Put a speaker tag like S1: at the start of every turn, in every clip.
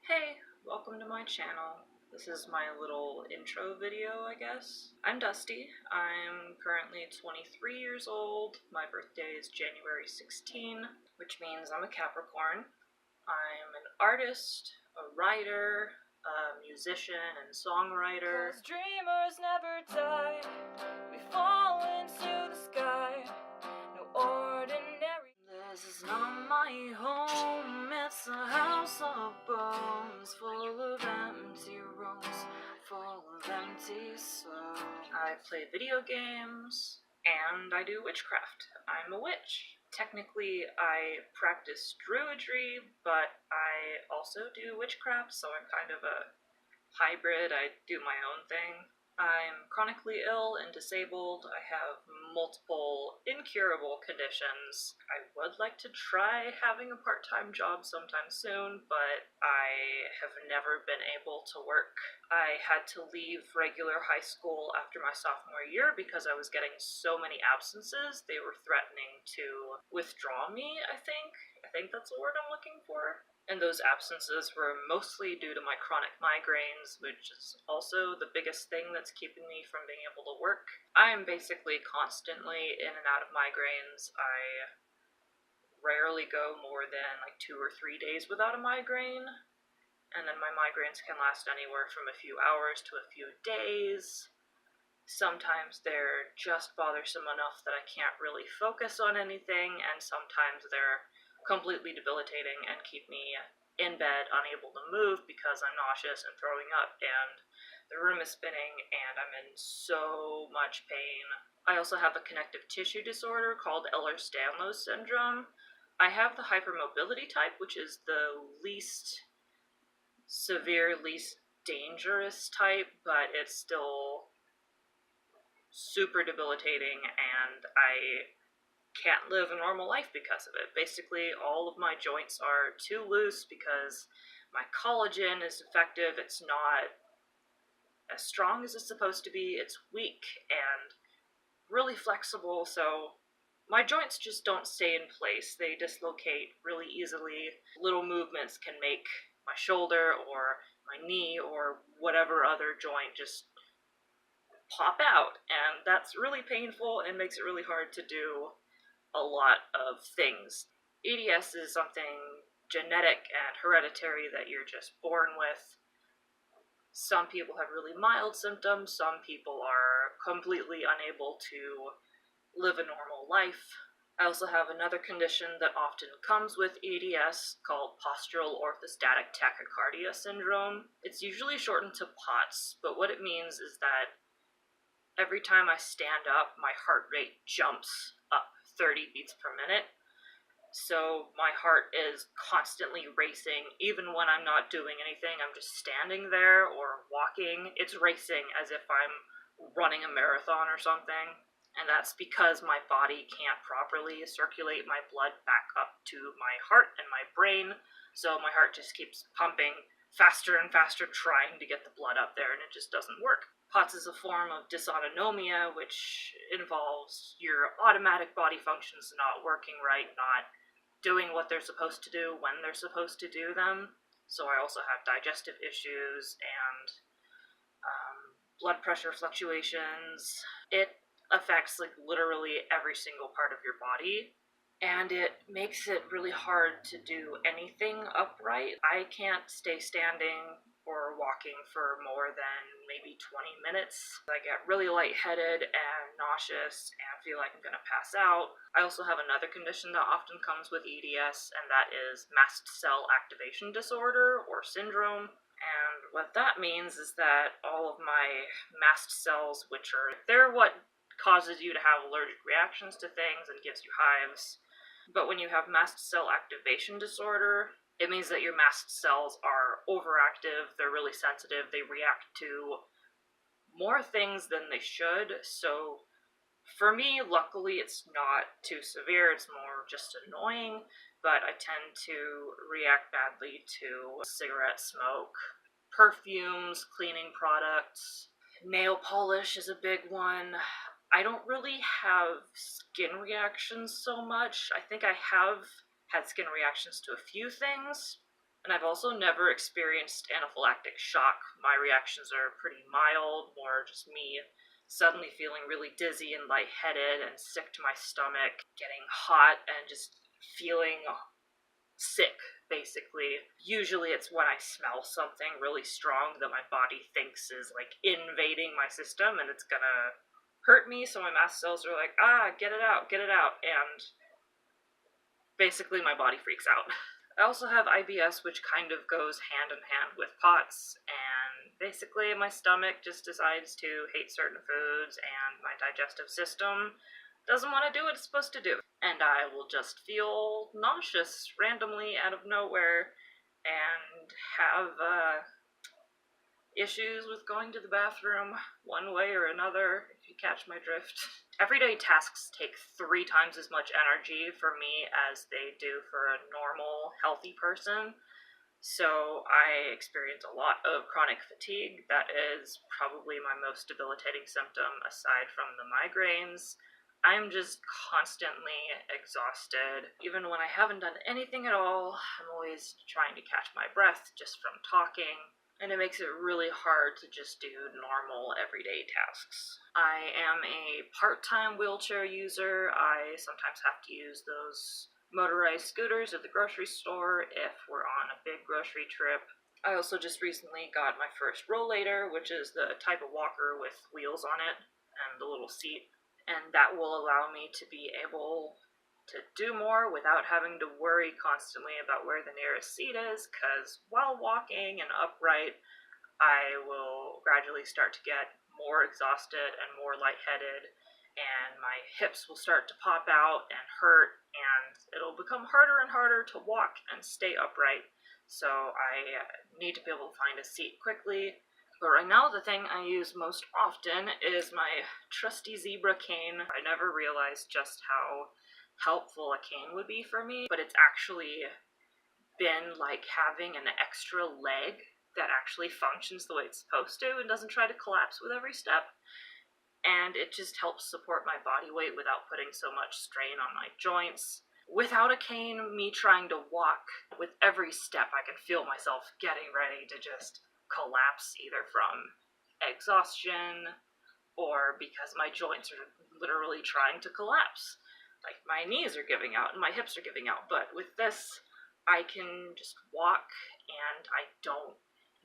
S1: Hey, welcome to my channel. This is my little intro video, I guess. I'm Dusty. I'm currently 23 years old. My birthday is January 16, which means I'm a Capricorn. I'm an artist, a writer, a musician, and songwriter.
S2: 'Cause dreamers never die. We fall into the sky. No ordinary.
S1: This is not my home, it's a house of bones, full of empty rooms, full of empty souls. I play video games, and I do witchcraft. I'm a witch. Technically, I practice druidry, but I also do witchcraft, so I'm kind of a hybrid. I do my own thing. I'm chronically ill and disabled. I have multiple incurable conditions. I would like to try having a part-time job sometime soon, but I have never been able to work. I had to leave regular high school after my sophomore year because I was getting so many absences. They were threatening to withdraw me, I think. I think that's the word I'm looking for. And those absences were mostly due to my chronic migraines, which is also the biggest thing that's keeping me from being able to work. I am basically constantly in and out of migraines. I rarely go more than like 2 or 3 days without a migraine, and then my migraines can last anywhere from a few hours to a few days. Sometimes they're just bothersome enough that I can't really focus on anything, and sometimes they're completely debilitating and keep me in bed, unable to move because I'm nauseous and throwing up, and the room is spinning, and I'm in so much pain. I also have a connective tissue disorder called Ehlers Danlos Syndrome. I have the hypermobility type, which is the least severe, least dangerous type, but it's still super debilitating, and I can't live a normal life because of it. Basically, all of my joints are too loose because my collagen is defective. It's not as strong as it's supposed to be. It's weak and really flexible, so my joints just don't stay in place. They dislocate really easily. Little movements can make my shoulder or my knee or whatever other joint just pop out, and that's really painful and makes it really hard to do a lot of things. ADS is something genetic and hereditary that you're just born with. Some people have really mild symptoms, some people are completely unable to live a normal life. I also have another condition that often comes with ADS called Postural Orthostatic Tachycardia Syndrome. It's usually shortened to POTS, but what it means is that every time I stand up, my heart rate jumps up 30 beats per minute. So my heart is constantly racing, even when I'm not doing anything. I'm just standing there or walking. It's racing as if I'm running a marathon or something. And that's because my body can't properly circulate my blood back up to my heart and my brain. So my heart just keeps pumping faster and faster, trying to get the blood up there, and it just doesn't work. POTS is a form of dysautonomia, which involves your automatic body functions not working right, not doing what they're supposed to do when they're supposed to do them. So I also have digestive issues and blood pressure fluctuations. It affects like literally every single part of your body, and it makes it really hard to do anything upright. I can't stay standing or walking for more than maybe 20 minutes. I get really lightheaded and nauseous and feel like I'm gonna pass out. I also have another condition that often comes with EDS, and that is Mast Cell Activation Disorder or Syndrome. And what that means is that all of my mast cells, they're what causes you to have allergic reactions to things and gives you hives. But when you have mast cell activation disorder, it means that your mast cells are overactive, they're really sensitive, they react to more things than they should. So for me, luckily, it's not too severe, it's more just annoying, but I tend to react badly to cigarette smoke, perfumes, cleaning products. Nail polish is a big one. I don't really have skin reactions so much. I think I have had skin reactions to a few things, And I've also never experienced anaphylactic shock. My reactions are pretty mild, more just me suddenly feeling really dizzy and lightheaded and sick to my stomach, getting hot and just feeling sick, basically. Usually it's when I smell something really strong that my body thinks is like invading my system and it's gonna hurt me, so my mast cells are like, get it out, and basically my body freaks out. I also have IBS, which kind of goes hand in hand with POTS, and basically my stomach just decides to hate certain foods, and my digestive system doesn't want to do what it's supposed to do. And I will just feel nauseous randomly out of nowhere, and have issues with going to the bathroom one way or another, if you catch my drift. Everyday tasks take 3 times as much energy for me as they do for a normal, healthy person. So I experience a lot of chronic fatigue. That is probably my most debilitating symptom aside from the migraines. I'm just constantly exhausted. Even when I haven't done anything at all, I'm always trying to catch my breath just from talking. And it makes it really hard to just do normal everyday tasks. I am a part-time wheelchair user. I sometimes have to use those motorized scooters at the grocery store if we're on a big grocery trip. I also just recently got my first rollator, which is the type of walker with wheels on it and the little seat. And that will allow me to be able to do more without having to worry constantly about where the nearest seat is, because while walking and upright, I will gradually start to get more exhausted and more lightheaded, and my hips will start to pop out and hurt, and it'll become harder and harder to walk and stay upright. So I need to be able to find a seat quickly. But right now, the thing I use most often is my trusty zebra cane. I never realized just how helpful a cane would be for me, but it's actually been like having an extra leg that actually functions the way it's supposed to and doesn't try to collapse with every step. And it just helps support my body weight without putting so much strain on my joints. Without a cane, me trying to walk, with every step I can feel myself getting ready to just collapse, either from exhaustion or because my joints are literally trying to collapse. Like, my knees are giving out and my hips are giving out, but with this, I can just walk and I don't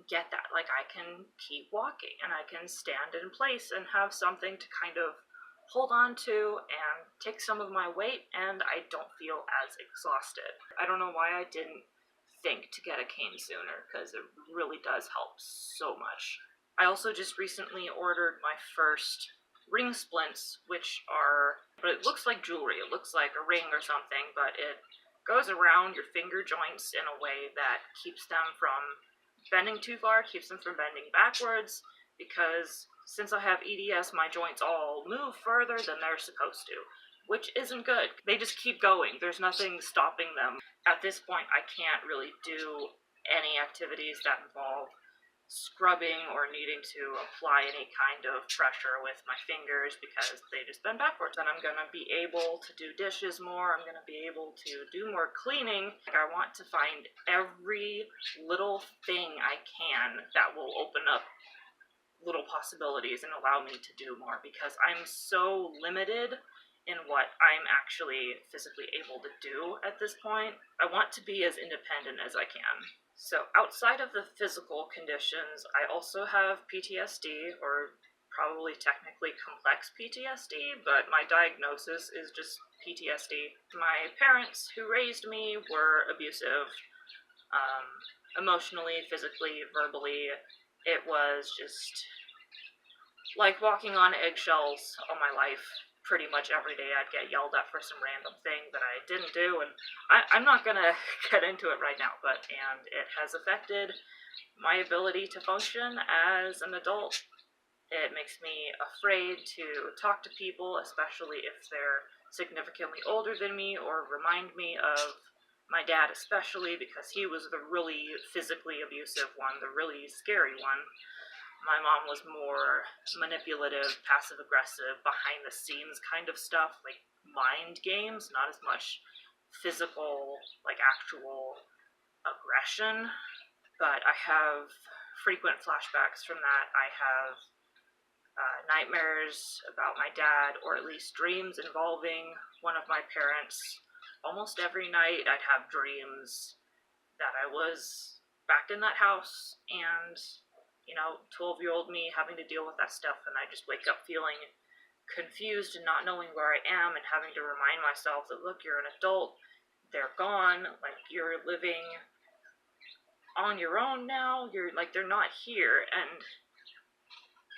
S1: get that. Like, I can keep walking and I can stand in place and have something to kind of hold on to and take some of my weight, and I don't feel as exhausted. I don't know why I didn't think to get a cane sooner, because it really does help so much. I also just recently ordered my first ring splints, which are, but it looks like jewelry. It looks like a ring or something, but it goes around your finger joints in a way that keeps them from bending too far, keeps them from bending backwards, because since I have EDS, my joints all move further than they're supposed to, which isn't good. They just keep going. There's nothing stopping them. At this point, I can't really do any activities that involve scrubbing or needing to apply any kind of pressure with my fingers because they just bend backwards. And I'm going to be able to do dishes more. I'm going to be able to do more cleaning. I want to find every little thing I can that will open up little possibilities and allow me to do more, because I'm so limited in what I'm actually physically able to do at this point. I want to be as independent as I can. So outside of the physical conditions, I also have PTSD, or probably technically complex PTSD, but my diagnosis is just PTSD. My parents who raised me were abusive, emotionally, physically, verbally. It was just like walking on eggshells all my life. Pretty much every day I'd get yelled at for some random thing that I didn't do, and I'm not gonna get into it right now, and it has affected my ability to function as an adult. It makes me afraid to talk to people, especially if they're significantly older than me or remind me of my dad, especially because he was the really physically abusive one, the really scary one. My mom was more manipulative, passive-aggressive, behind-the-scenes kind of stuff, like mind games, not as much physical, like actual aggression, but I have frequent flashbacks from that. I have nightmares about my dad, or at least dreams involving one of my parents. Almost every night I'd have dreams that I was back in that house and, 12-year-old me having to deal with that stuff, and I just wake up feeling confused and not knowing where I am and having to remind myself that, look, you're an adult, they're gone, like, you're living on your own now, they're not here, and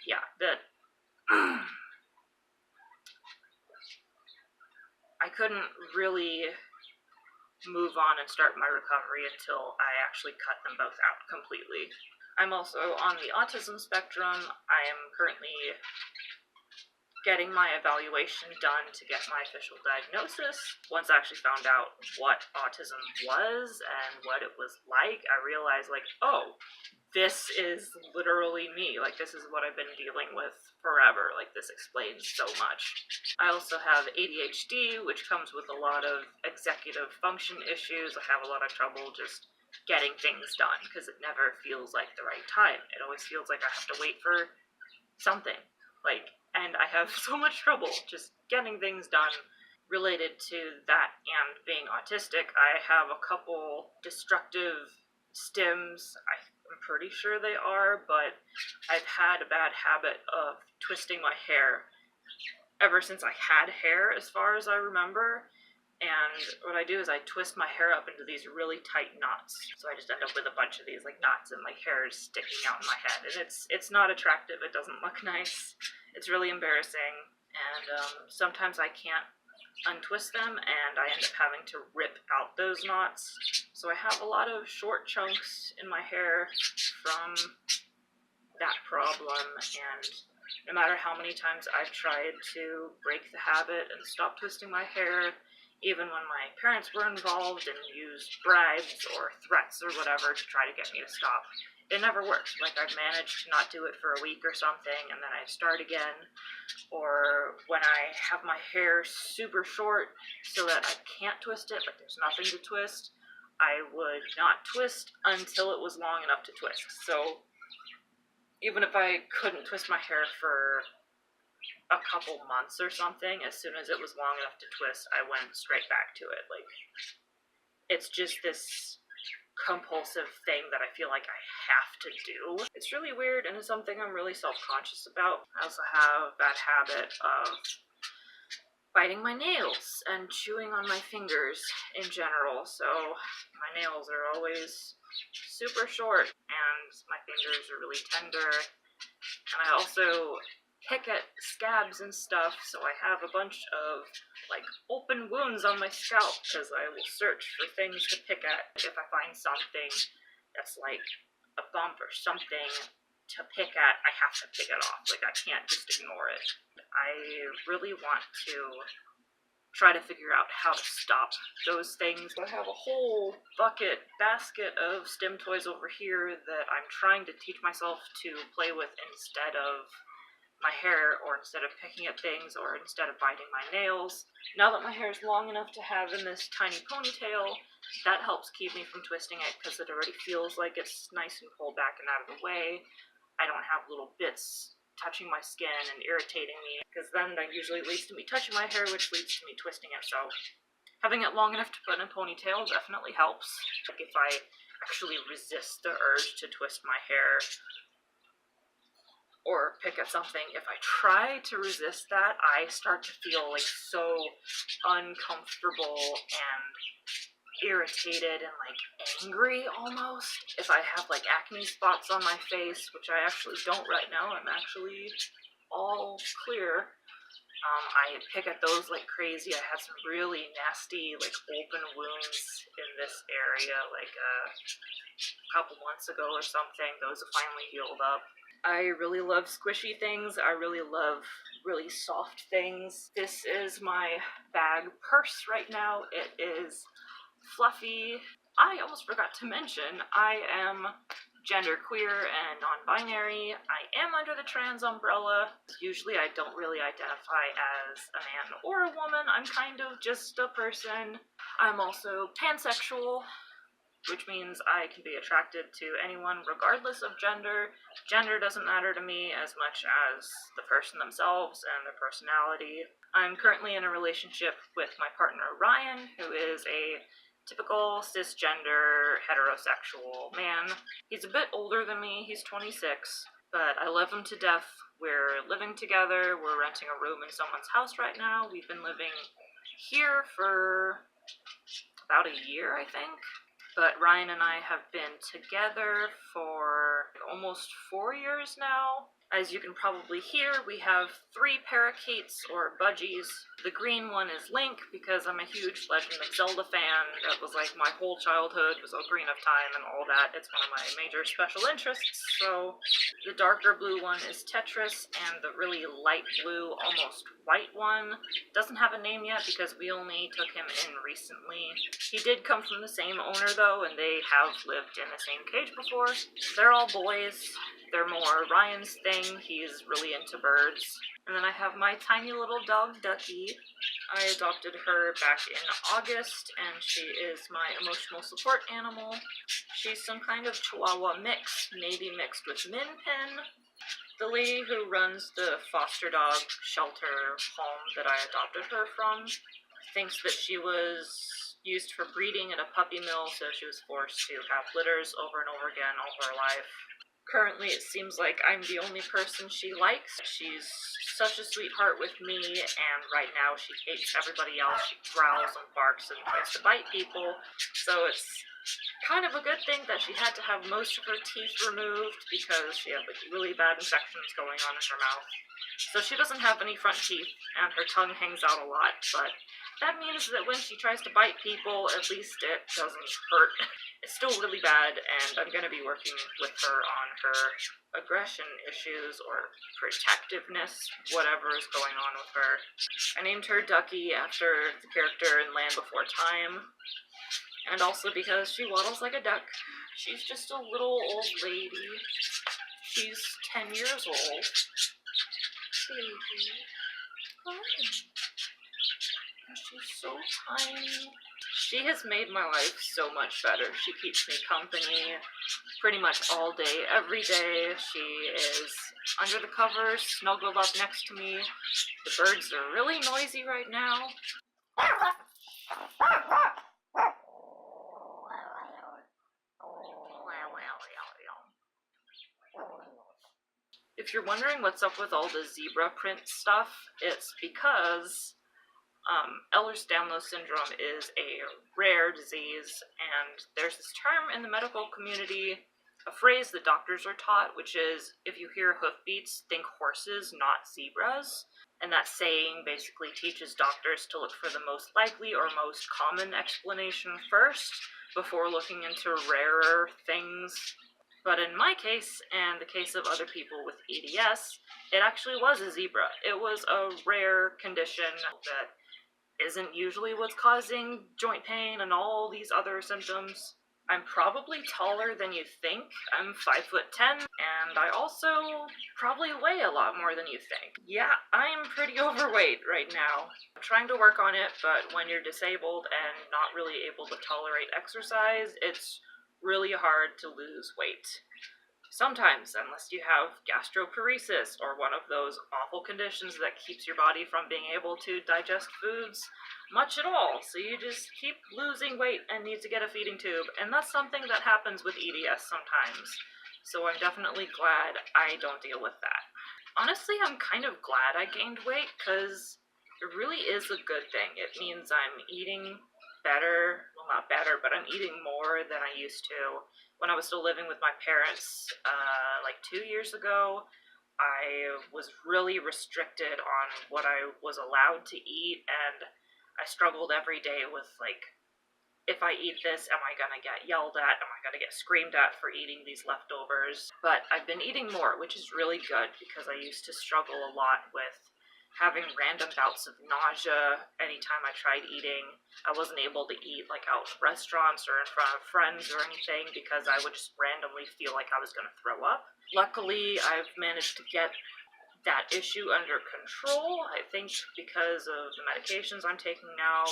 S1: yeah, that I couldn't really move on and start my recovery until I actually cut them both out completely. I'm also on the autism spectrum. I am currently getting my evaluation done to get my official diagnosis. Once I actually found out what autism was and what it was like, I realized, oh, this is literally me. This is what I've been dealing with forever. This explains so much. I also have ADHD, which comes with a lot of executive function issues. I have a lot of trouble just getting things done because it never feels like the right time. It always feels like I have to wait for something. And I have so much trouble just getting things done. Related to that and being autistic, I have a couple destructive stims. I'm pretty sure they are, but I've had a bad habit of twisting my hair ever since I had hair, as far as I remember. And what I do is I twist my hair up into these really tight knots. So I just end up with a bunch of these knots, and my hair is sticking out in my head. And it's not attractive. It doesn't look nice. It's really embarrassing. And sometimes I can't untwist them, and I end up having to rip out those knots. So I have a lot of short chunks in my hair from that problem, and no matter how many times I've tried to break the habit and stop twisting my hair, even when my parents were involved and used bribes or threats or whatever to try to get me to stop, it never worked. I've managed to not do it for a week or something, and then I start again. Or when I have my hair super short so that I can't twist it, but there's nothing to twist, I would not twist until it was long enough to twist. So even if I couldn't twist my hair for a couple months or something, as soon as it was long enough to twist, I went straight back to it. It's just this compulsive thing that I feel like I have to do. It's really weird, and it's something I'm really self-conscious about. I also have a bad habit of biting my nails and chewing on my fingers in general, so my nails are always super short, and my fingers are really tender, and I also pick at scabs and stuff, so I have a bunch of open wounds on my scalp because I will search for things to pick at. If I find something that's a bump or something to pick at, I have to pick it off. I can't just ignore it. I really want to try to figure out how to stop those things. I have a whole basket of stim toys over here that I'm trying to teach myself to play with instead of my hair, or instead of picking at things, or instead of biting my nails. Now that my hair is long enough to have in this tiny ponytail, that helps keep me from twisting it because it already feels like it's nice and pulled back and out of the way. I don't have little bits touching my skin and irritating me, because then that usually leads to me touching my hair, which leads to me twisting it. So having it long enough to put in a ponytail definitely helps. If I actually resist the urge to twist my hair or pick at something, if I try to resist that, I start to feel so uncomfortable and irritated and angry almost. If I have acne spots on my face, which I actually don't right now, I'm actually all clear. I pick at those like crazy. I had some really nasty open wounds in this area a couple months ago or something. Those have finally healed up. I really love squishy things. I really love really soft things. This is my bag purse right now. It is fluffy. I almost forgot to mention, I am genderqueer and non-binary. I am under the trans umbrella. Usually I don't really identify as a man or a woman. I'm kind of just a person. I'm also pansexual. which means I can be attracted to anyone regardless of gender. Gender doesn't matter to me as much as the person themselves and their personality. I'm currently in a relationship with my partner Ryan, who is a typical cisgender heterosexual man. He's a bit older than me, he's 26, but I love him to death. We're living together, we're renting a room in someone's house right now. We've been living here for about a year, I think. But Ryan and I have been together for almost 4 years now. As you can probably hear, we have 3 parakeets, or budgies. The green one is Link, because I'm a huge Legend of Zelda fan. That was like my whole childhood, was Ocarina of Time and all that. It's one of my major special interests. So the darker blue one is Tetris, and the really light blue, almost white one doesn't have a name yet because we only took him in recently. He did come from the same owner though, and they have lived in the same cage before. They're all boys. They're more Ryan's thing. He's really into birds. And then I have my tiny little dog, Ducky. I adopted her back in August, and she is my emotional support animal. She's some kind of Chihuahua mix, maybe mixed with Min Pin. The lady who runs the foster dog shelter home that I adopted her from thinks that she was used for breeding at a puppy mill, so she was forced to have litters over and over again all her life. Currently, it seems like I'm the only person she likes. She's such a sweetheart with me, and right now she hates everybody else. She growls and barks and tries to bite people, so it's kind of a good thing that she had to have most of her teeth removed because she had like really bad infections going on in her mouth. So she doesn't have any front teeth, and her tongue hangs out a lot, but that means that when she tries to bite people, at least it doesn't hurt. It's still really bad, and I'm going to be working with her on her aggression issues or protectiveness, whatever is going on with her. I named her Ducky after the character in Land Before Time, and also because she waddles like a duck. She's just a little old lady. She's 10 years old. Baby. Hi. She's so tiny. She has made my life so much better. She keeps me company pretty much all day, every day. She is under the covers, snuggled up next to me. The birds are really noisy right now. If you're wondering what's up with all the zebra print stuff, it's because Ehlers Danlos Syndrome is a rare disease, and there's this term in the medical community, a phrase that doctors are taught, which is, if you hear hoofbeats, think horses, not zebras. And that saying basically teaches doctors to look for the most likely or most common explanation first, before looking into rarer things. But in my case, and the case of other people with EDS, it actually was a zebra. It was a rare condition that isn't usually what's causing joint pain and all these other symptoms. I'm probably taller than you think. I'm 5'10", and I also probably weigh a lot more than you think. Yeah, I'm pretty overweight right now. I'm trying to work on it, but when you're disabled and not really able to tolerate exercise, it's really hard to lose weight. Sometimes, unless you have gastroparesis or one of those awful conditions that keeps your body from being able to digest foods much at all. So you just keep losing weight and need to get a feeding tube. And that's something that happens with EDS sometimes. So I'm definitely glad I don't deal with that. Honestly, I'm kind of glad I gained weight because it really is a good thing. It means I'm eating better. Well, not better, but I'm eating more than I used to. When I was still living with my parents, like 2 years ago, I was really restricted on what I was allowed to eat, and I struggled every day with, like, if I eat this, am I gonna get yelled at? Am I gonna get screamed at for eating these leftovers? But I've been eating more, which is really good, because I used to struggle a lot with having random bouts of nausea anytime I tried eating. I wasn't able to eat like out in restaurants or in front of friends or anything because I would just randomly feel like I was going to throw up. Luckily, I've managed to get that issue under control, I think because of the medications I'm taking now.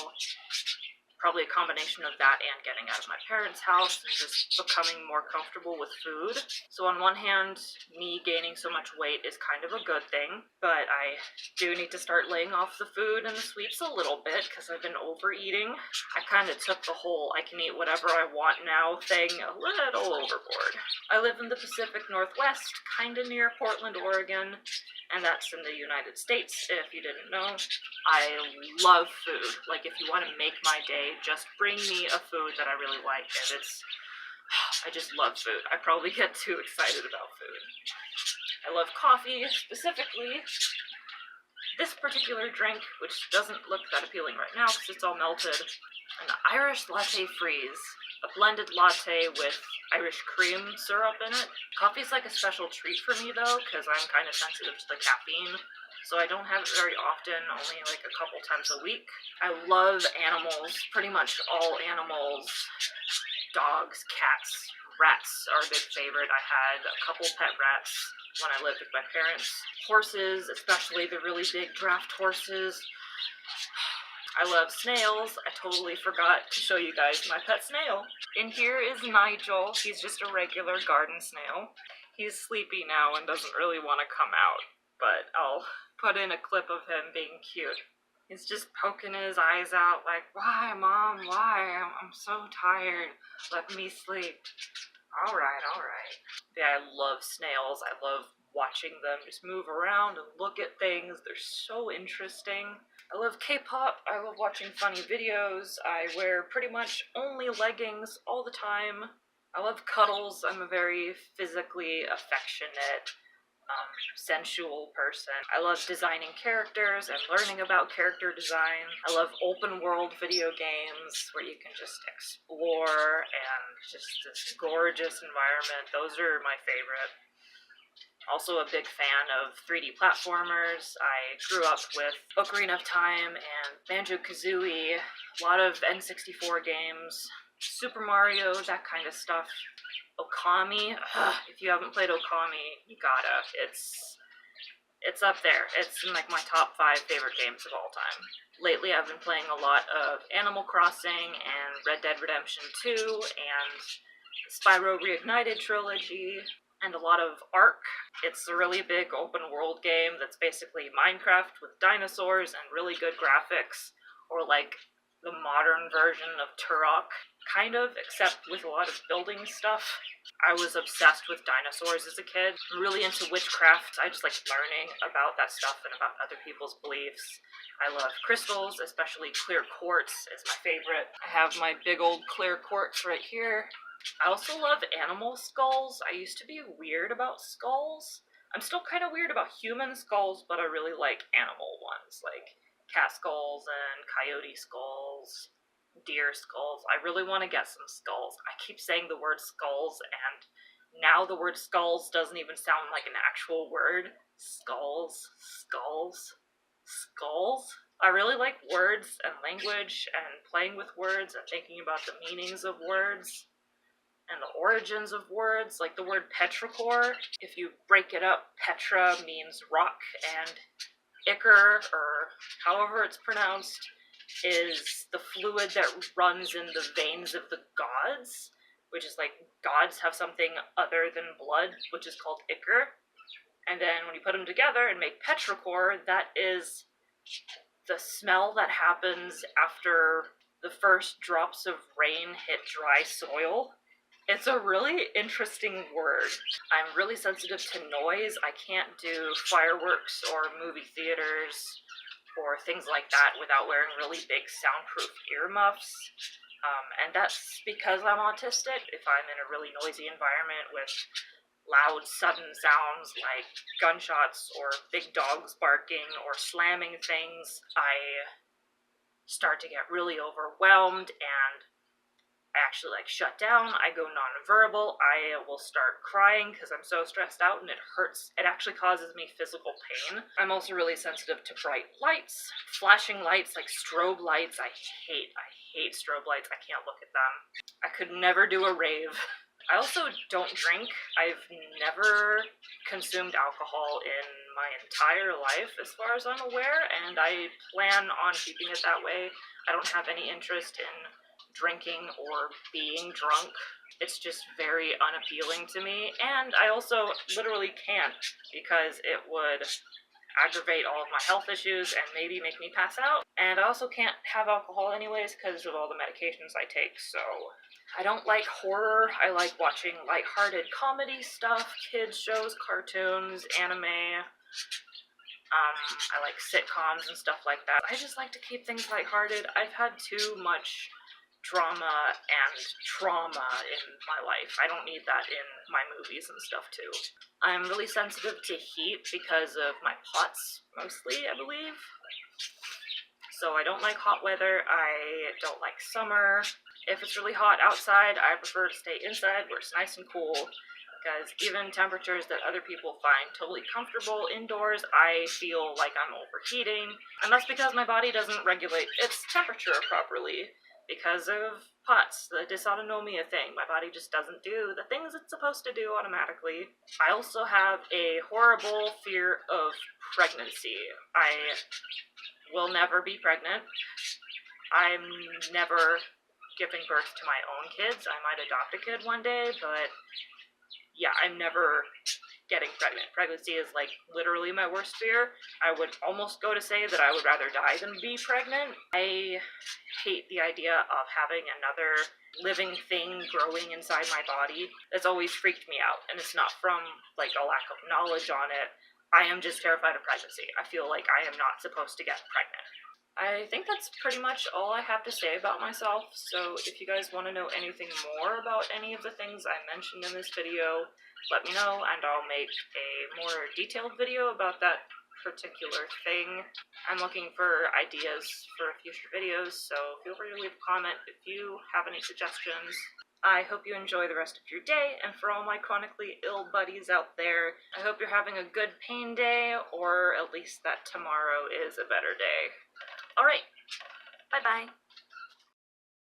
S1: probably a combination of that and getting out of my parents' house and just becoming more comfortable with food. So on one hand, me gaining so much weight is kind of a good thing, but I do need to start laying off the food and the sweets a little bit because I've been overeating. I kind of took the whole I can eat whatever I want now thing a little overboard. I live in the Pacific Northwest, kind of near Portland, Oregon, and that's in the United States, if you didn't know. I love food. Like, if you want to make my day, just bring me a food that I really like, and I just love food. I probably get too excited about food. I love coffee, specifically this particular drink, which doesn't look that appealing right now because it's all melted. An Irish latte freeze, a blended latte with Irish cream syrup in it. Coffee's like a special treat for me though, because I'm kind of sensitive to the caffeine, so I don't have it very often, only like a couple times a week. I love animals, pretty much all animals. Dogs, cats, rats are a big favorite. I had a couple pet rats when I lived with my parents. Horses, especially the really big draft horses. I love snails. I totally forgot to show you guys my pet snail. In here is Nigel. He's just a regular garden snail. He's sleepy now and doesn't really want to come out, but I'll put in a clip of him being cute. He's just poking his eyes out like, why, Mom, why? I'm so tired. Let me sleep. All right. Yeah, I love snails. I love watching them just move around and look at things. They're so interesting. I love K-pop. I love watching funny videos. I wear pretty much only leggings all the time. I love cuddles. I'm a very physically affectionate, sensual person. I love designing characters and learning about character design. I love open world video games where you can just explore and just this gorgeous environment. Those are my favorite. Also a big fan of 3D platformers. I grew up with Ocarina of Time and Banjo-Kazooie, a lot of N64 games, Super Mario, that kind of stuff. Okami, if you haven't played Okami, you gotta. It's up there. It's in like my top 5 favorite games of all time. Lately I've been playing a lot of Animal Crossing and Red Dead Redemption 2 and Spyro Reignited trilogy, and a lot of Ark. It's a really big open world game that's basically Minecraft with dinosaurs and really good graphics, or like the modern version of Turok, kind of, except with a lot of building stuff. I was obsessed with dinosaurs as a kid. I'm really into witchcraft. I just like learning about that stuff and about other people's beliefs. I love crystals, especially clear quartz is my favorite. I have my big old clear quartz right here. I also love animal skulls. I used to be weird about skulls. I'm still kind of weird about human skulls, but I really like animal ones, like cat skulls and coyote skulls, deer skulls. I really want to get some skulls. I keep saying the word skulls, and now the word skulls doesn't even sound like an actual word. Skulls. I really like words and language and playing with words and thinking about the meanings of words and the origins of words, like the word petrichor. If you break it up, petra means rock, and ichor, or however it's pronounced, is the fluid that runs in the veins of the gods, which is like gods have something other than blood, which is called ichor. And then when you put them together and make petrichor, that is the smell that happens after the first drops of rain hit dry soil. It's a really interesting word. I'm really sensitive to noise. I can't do fireworks or movie theaters or things like that without wearing really big soundproof earmuffs. And that's because I'm autistic. If I'm in a really noisy environment with loud, sudden sounds like gunshots or big dogs barking or slamming things, I start to get really overwhelmed and I actually shut down. I go nonverbal. I will start crying because I'm so stressed out and it hurts. It actually causes me physical pain. I'm also really sensitive to bright lights, flashing lights like strobe lights. I hate strobe lights. I can't look at them. I could never do a rave. I also don't drink. I've never consumed alcohol in my entire life, as far as I'm aware, and I plan on keeping it that way. I don't have any interest in drinking or being drunk. It's just very unappealing to me, and I also literally can't because it would aggravate all of my health issues and maybe make me pass out. And I also can't have alcohol anyways because of all the medications I take, so I don't like horror. I like watching lighthearted comedy stuff, kids shows, cartoons, anime. I like sitcoms and stuff like that. I just like to keep things lighthearted. I've had too much drama and trauma in my life. I don't need that in my movies and stuff too. I'm really sensitive to heat because of my POTS, mostly, I believe. So I don't like hot weather. I don't like summer. If it's really hot outside, I prefer to stay inside where it's nice and cool. Because even temperatures that other people find totally comfortable indoors, I feel like I'm overheating. And that's because my body doesn't regulate its temperature properly. Because of POTS, the dysautonomia thing. My body just doesn't do the things it's supposed to do automatically. I also have a horrible fear of pregnancy. I will never be pregnant. I'm never giving birth to my own kids. I might adopt a kid one day, but yeah, I'm never getting pregnant. Pregnancy is like literally my worst fear. I would almost go to say that I would rather die than be pregnant. I hate the idea of having another living thing growing inside my body. That's always freaked me out, and it's not from like a lack of knowledge on it. I am just terrified of pregnancy. I feel like I am not supposed to get pregnant. I think that's pretty much all I have to say about myself, so if you guys want to know anything more about any of the things I mentioned in this video, let me know and I'll make a more detailed video about that particular thing. I'm looking for ideas for future videos, so feel free to leave a comment if you have any suggestions. I hope you enjoy the rest of your day, and for all my chronically ill buddies out there, I hope you're having a good pain day, or at least that tomorrow is a better day. Alright, bye-bye.